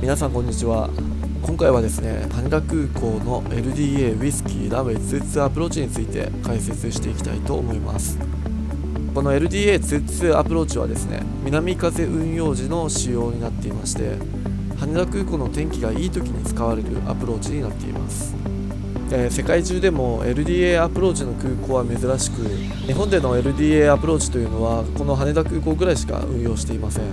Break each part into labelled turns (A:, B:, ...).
A: 皆さんこんにちは。今回はですね、羽田空港の LDA ウイスキーランウェイ22アプローチについて解説していきたいと思います。この LDA22 アプローチはですね、南風運用時の仕様になっていまして、羽田空港の天気がいい時に使われるアプローチになっています。世界中でも LDA アプローチの空港は珍しく、日本での LDA アプローチというのはこの羽田空港ぐらいしか運用していません。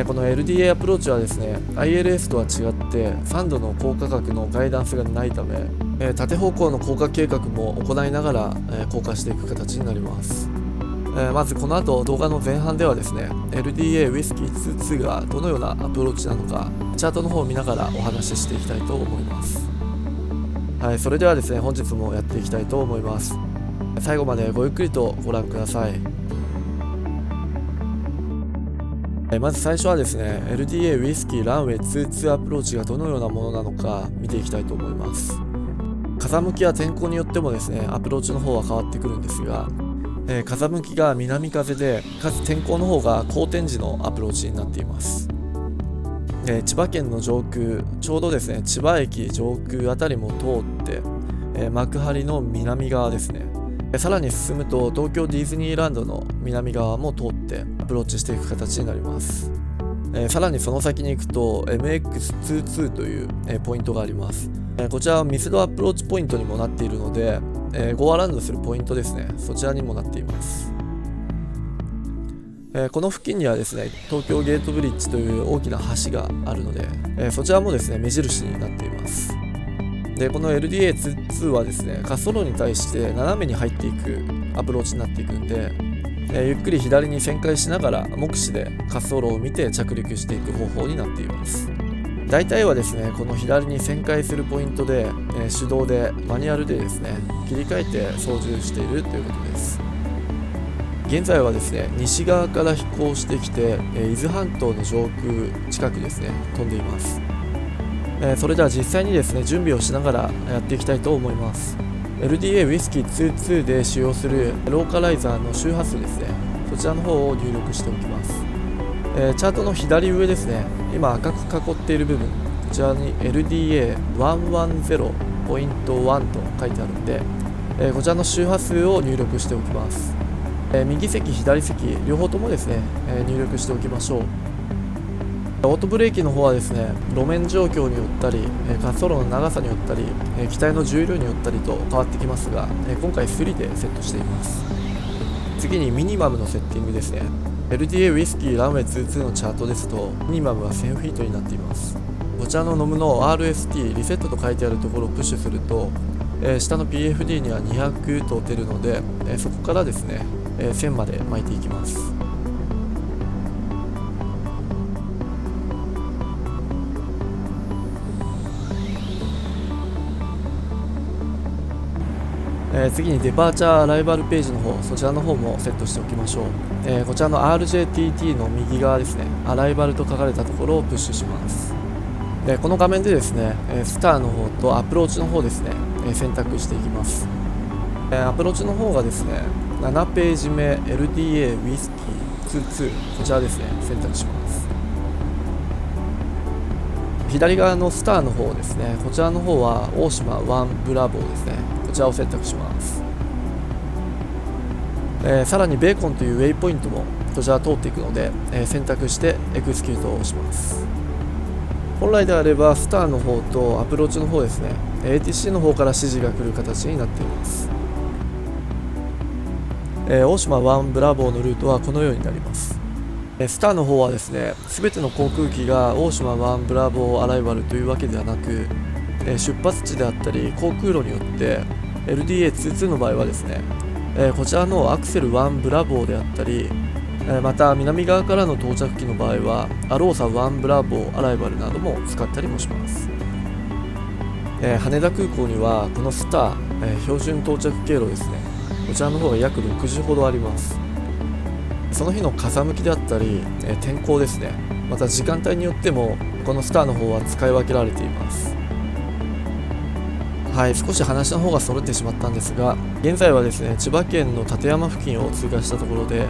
A: この LDA アプローチはですね ILS とは違って3度の降下角のガイダンスがないため、縦方向の降下計画も行いながら、降下していく形になります。まずこの後動画の前半ではですね LDA ウイスキー22がどのようなアプローチなのかチャートの方を見ながらお話ししていきたいと思います。はい、それではですね本日もやっていきたいと思います。最後までごゆっくりとご覧ください。まず最初はですね LDA ウイスキーランウェイ22アプローチがどのようなものなのか見ていきたいと思います。風向きや天候によってもですねアプローチの方は変わってくるんですが、風向きが南風でかつ天候の方が好天時のアプローチになっています。千葉県の上空ちょうどですね千葉駅上空あたりも通って、幕張の南側ですね、さらに進むと東京ディズニーランドの南側も通ってアプローチしていく形になります。さらにその先に行くと MX22 という、ポイントがあります。こちらはミスドアプローチポイントにもなっているので、ゴアランドするポイントですね、そちらにもなっています。この付近にはですね東京ゲートブリッジという大きな橋があるので、そちらもですね目印になっています。でこの LDA22 はですね滑走路に対して斜めに入っていくアプローチになっていくんで、ゆっくり左に旋回しながら目視で滑走路を見て着陸していく方法になっています。大体はですねこの左に旋回するポイントで、手動でマニュアルでですね切り替えて操縦しているということです。現在はですね西側から飛行してきて、伊豆半島の上空近くですね飛んでいます。それでは実際にですね準備をしながらやっていきたいと思います。 LDA ウイスキー22で使用するローカライザーの周波数ですね、そちらの方を入力しておきます。チャートの左上ですね、今赤く囲っている部分、こちらに LDA110.1 と書いてあるので、こちらの周波数を入力しておきます。右席左席両方ともですね、入力しておきましょう。オートブレーキの方はですね路面状況によったり滑走路の長さによったり機体の重量によったりと変わってきますが、今回3でセットしています。次にミニマムのセッティングですね。 LDA ウイスキーランウェイ22のチャートですとミニマムは1000フィートになっています。こちらのノムの RST リセットと書いてあるところをプッシュすると、下の PFD には200と出るので、そこからですね、1000まで巻いていきます。次にデパーチャーライバルページの方、そちらの方もセットしておきましょう。こちらの RJTT の右側ですね、アライバルと書かれたところをプッシュします。この画面でですねスターの方とアプローチの方ですね、選択していきます。アプローチの方がですね7ページ目 LDA ウイスキー22、こちらですね選択します。左側のスターの方ですね、こちらの方は大島1ブラボーですね、こちらを選択します。さらにベーコンというウェイポイントもこちら通っていくので、選択してエクスキュートをします。本来であればスターの方とアプローチの方ですね ATC の方から指示が来る形になっています。大島1ブラボーのルートはこのようになります。スターの方はですね全ての航空機が大島1ブラボーアライバルというわけではなく、出発地であったり航空路によって LDA22 の場合はですね、こちらのアクセル1ブラボーであったり、また南側からの到着機の場合はアローサ1ブラボーアライバルなども使ったりもします。羽田空港にはこのスター、標準到着経路ですね、こちらの方が約60ほどあります。その日の風向きであったり、天候ですね、また時間帯によってもこのスターの方は使い分けられています。はい、少し話の方がそれてしまったんですが、現在はですね千葉県の館山付近を通過したところで、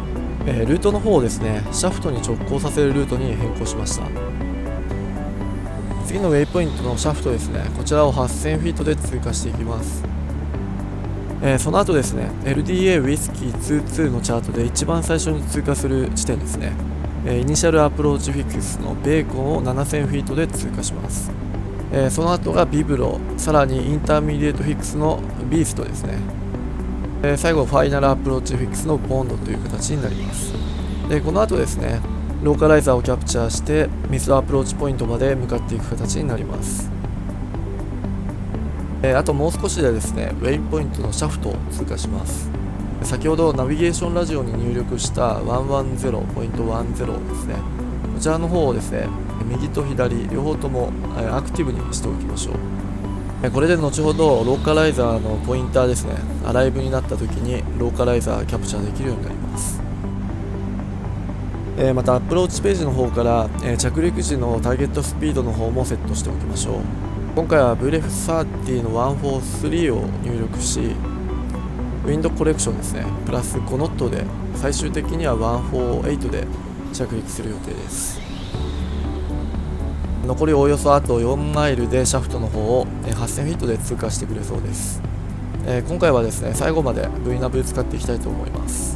A: ルートの方をですねシャフトに直行させるルートに変更しました。次のウェイポイントのシャフトですね、こちらを8000フィートで通過していきます。その後ですね、LDA ウィスキー22のチャートで一番最初に通過する地点ですね、イニシャルアプローチフィックスのベーコンを7000フィートで通過します。その後がビブロ、さらにインターミディエートフィックスのビーストですね。最後ファイナルアプローチフィックスのボンドという形になります。でこの後ですね、ローカライザーをキャプチャーしてミスドアプローチポイントまで向かっていく形になります。あともう少しでですね、ウェイポイントのシャフトを通過します。先ほどナビゲーションラジオに入力した110.10ですね、こちらの方をですね、右と左両方ともアクティブにしておきましょう。これで後ほどローカライザーのポインターですね、アライブになった時にローカライザーキャプチャーできるようになります。またアプローチページの方から、着陸時のターゲットスピードの方もセットしておきましょう。今回は VLEF30 の143を入力し、ウィンドコレクションですね、プラス5ノットで最終的には148で着陸する予定です。残りおよそあと4マイルでシャフトの方を8000フィートで通過してくれそうです。今回はですね、最後まで VNAV 使っていきたいと思います。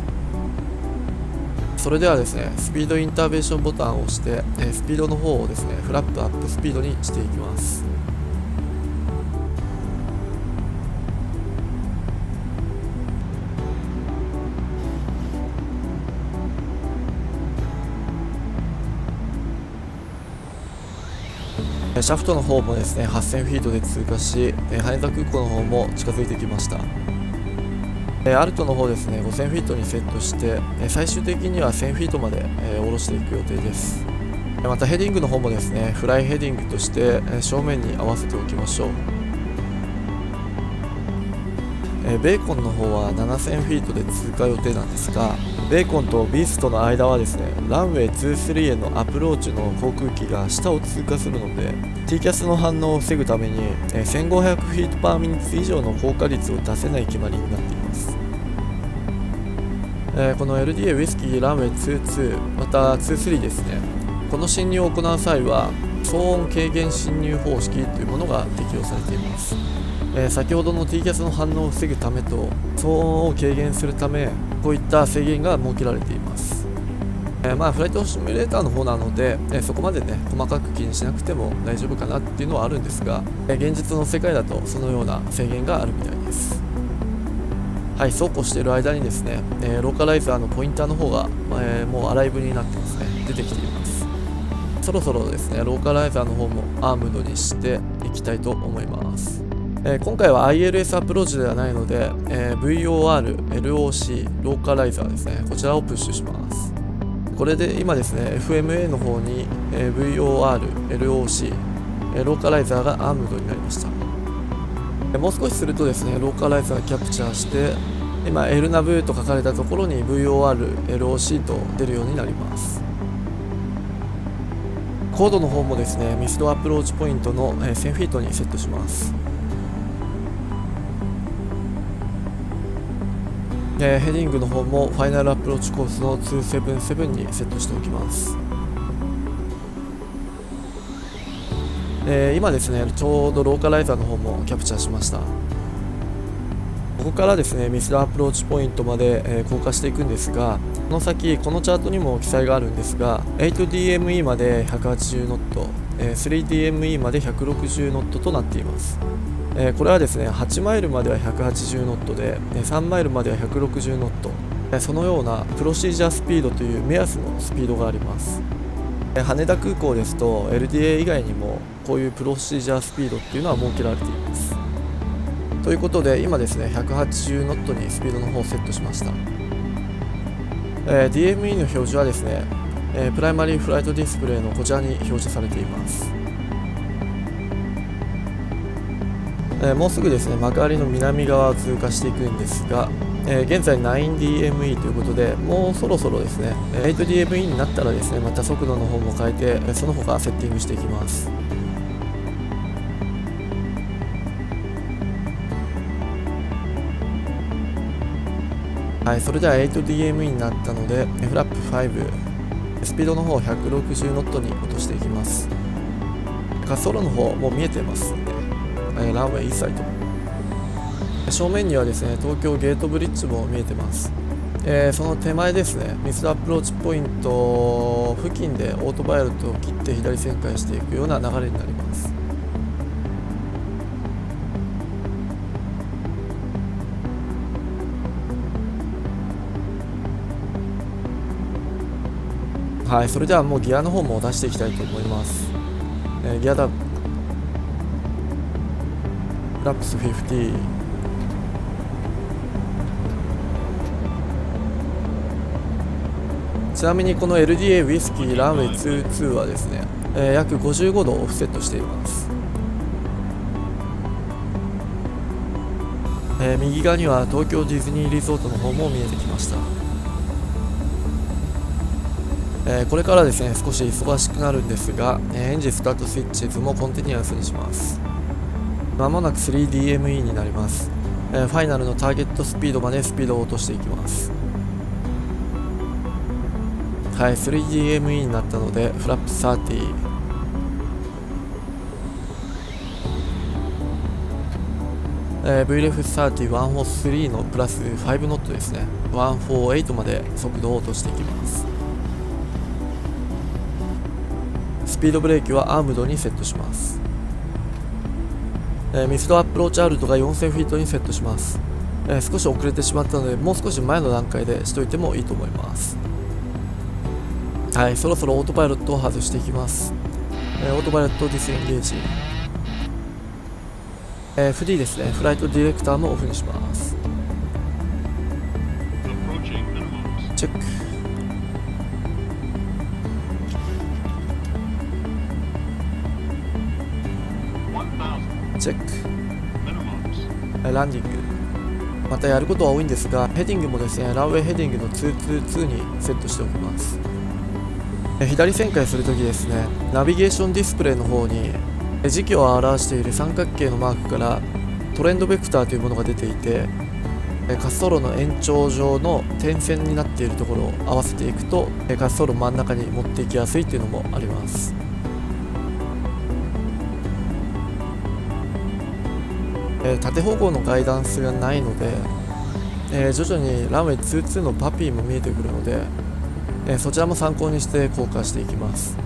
A: それではですね、スピードインターベーションボタンを押して、スピードの方をですね、フラップアップスピードにしていきます。シャフトの方もですね、8000フィートで通過し、羽田空港の方も近づいてきました。アルトの方ですね、5000フィートにセットして、最終的には1000フィートまで下ろしていく予定です。またヘディングの方もですね、フライヘディングとして正面に合わせておきましょう。ベーコンの方は7000フィートで通過予定なんですが、ベーコンとビーストの間はですね、ランウェイ23へのアプローチの航空機が下を通過するので、 T キャスの反応を防ぐために1500フィートパーミニッツ以上の降下率を出せない決まりになっています。この LDA ウィスキーランウェイ22また23ですね、この侵入を行う際は騒音軽減侵入方式というものが適用されています。先ほどの T キャスの反応を防ぐためと騒音を軽減するため、こういった制限が設けられています。フライトシミュレーターの方なので、そこまでね細かく気にしなくても大丈夫かなっていうのはあるんですが、現実の世界だとそのような制限があるみたいです。はい、そうこうしている間にですね、ローカライザーのポインターの方が、もうアライブになってますね、出てきています。そろそろですね、ローカライザーの方もアームドにしていきたいと思います。今回は ILS アプローチではないので、VOR、LOC、ローカライザーですね、こちらをプッシュします。これで今ですね、FMA の方に、VOR、LOC、ローカライザーがアームドになりました。もう少しするとですね、ローカライザーキャプチャーして、今 LNAV と書かれたところに VOR、LOC と出るようになります。コードの方もですね、ミスドアプローチポイントの1000フィートにセットします。ヘディングの方もファイナルアプローチコースの277にセットしておきます。今ですね、ちょうどローカライザーの方もキャプチャーしました。ここからですね、ミスドアプローチポイントまで、降下していくんですが、この先このチャートにも記載があるんですが、 8DME まで180ノット、3DME まで160ノットとなっています。これはですね、8マイルまでは180ノットで、3マイルまでは160ノット、そのようなプロシージャースピードという目安のスピードがあります。羽田空港ですと LDA 以外にもこういうプロシージャースピードっていうのは設けられています。ということで今ですね、180ノットにスピードの方をセットしました。DME の表示はですね、プライマリーフライトディスプレイのこちらに表示されています。もうすぐですね、幕張の南側を通過していくんですが、現在 9DME ということで、もうそろそろですね 8DME になったらですね、また速度の方も変えてその他セッティングしていきます。はい、それでは 8DME になったのでフラップ5、スピードの方を160ノットに落としていきます。滑走路の方もう見えてますね。ランウェイイーサイド。正面にはですね、東京ゲートブリッジも見えてます。その手前ですね、ミスドアプローチポイント付近でオートパイロットを切って左旋回していくような流れになります。はい、それではもうギアの方も出していきたいと思います。ギアダウン、フラップス50、ちなみにこの LDA ウイスキーランウェイ22はですね、約55度オフセットしています。右側には東京ディズニーリゾートの方も見えてきました。これからですね、少し忙しくなるんですが、エンジンスタートスイッチズもコンティニュアスにします。まもなく 3DME になります。ファイナルのターゲットスピードまでスピードを落としていきます。はい、3DME になったのでフラップ30、VLF30 143のプラス5ノットですね、148まで速度を落としていきます。スピードブレーキはアームドにセットします。ミスドアプローチアルトが4000フィートにセットします。少し遅れてしまったのでもう少し前の段階でしといてもいいと思います。はい、そろそろオートパイロットを外していきます。オートパイロットディスエンゲージ、フリーですね、フライトディレクターもオフにします。チェック、チェック、ランディング。またやることは多いんですが、ヘディングもですね、ランウェイヘディングの222にセットしておきます。左旋回するときですね、ナビゲーションディスプレイの方に時期を表している三角形のマークからトレンドベクターというものが出ていて、滑走路の延長上の点線になっているところを合わせていくと滑走路真ん中に持っていきやすいというのもあります。縦方向のガイダンスがないので、徐々にランウェイ22のパピーも見えてくるので、そちらも参考にして降下していきます。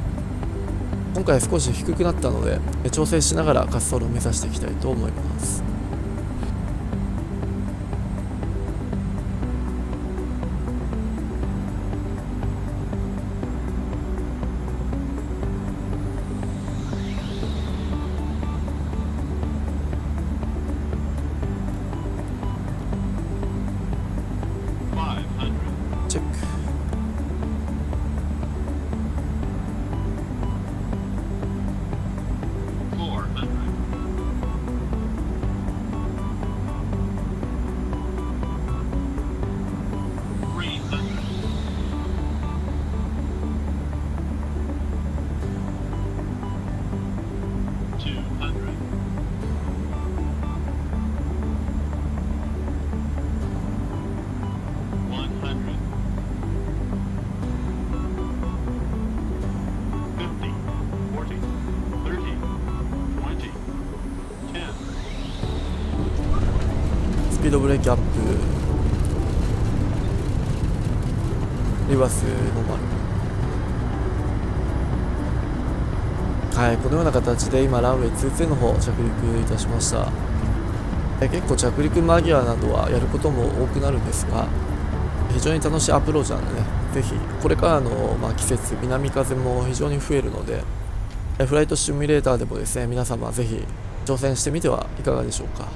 A: 今回少し低くなったので調整しながら滑走路を目指していきたいと思います。チェック、スピードブレーキアップ、リバースノーマル。はい、このような形で今ランウェイ22の方着陸いたしました。結構着陸間際などはやることも多くなるんですが、非常に楽しいアプローチなのでね、ぜひこれからの季節、南風も非常に増えるので、フライトシミュレーターでもですね、皆様ぜひ挑戦してみてはいかがでしょうか。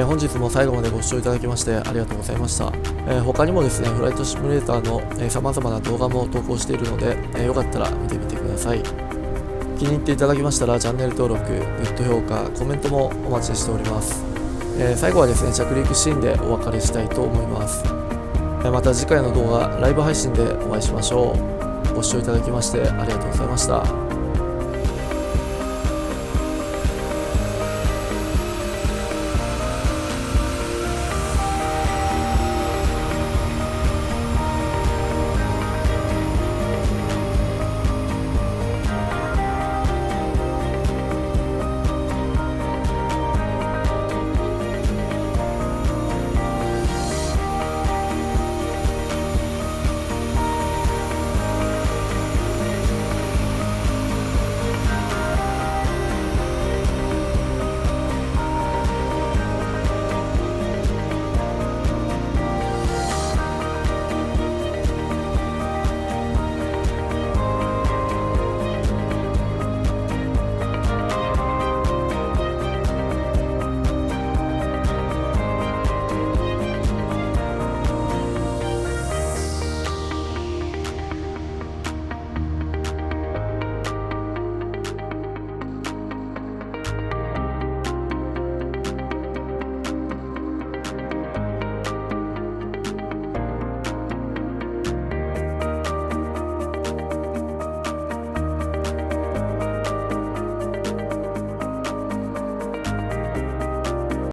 A: 本日も最後までご視聴いただきましてありがとうございました。他にもですね、フライトシミュレーターの様々な動画も投稿しているので、よかったら見てみてください。気に入っていただきましたらチャンネル登録、グッド評価、コメントもお待ちしております。最後はですね、着陸シーンでお別れしたいと思います。また次回の動画、ライブ配信でお会いしましょう。ご視聴いただきましてありがとうございました。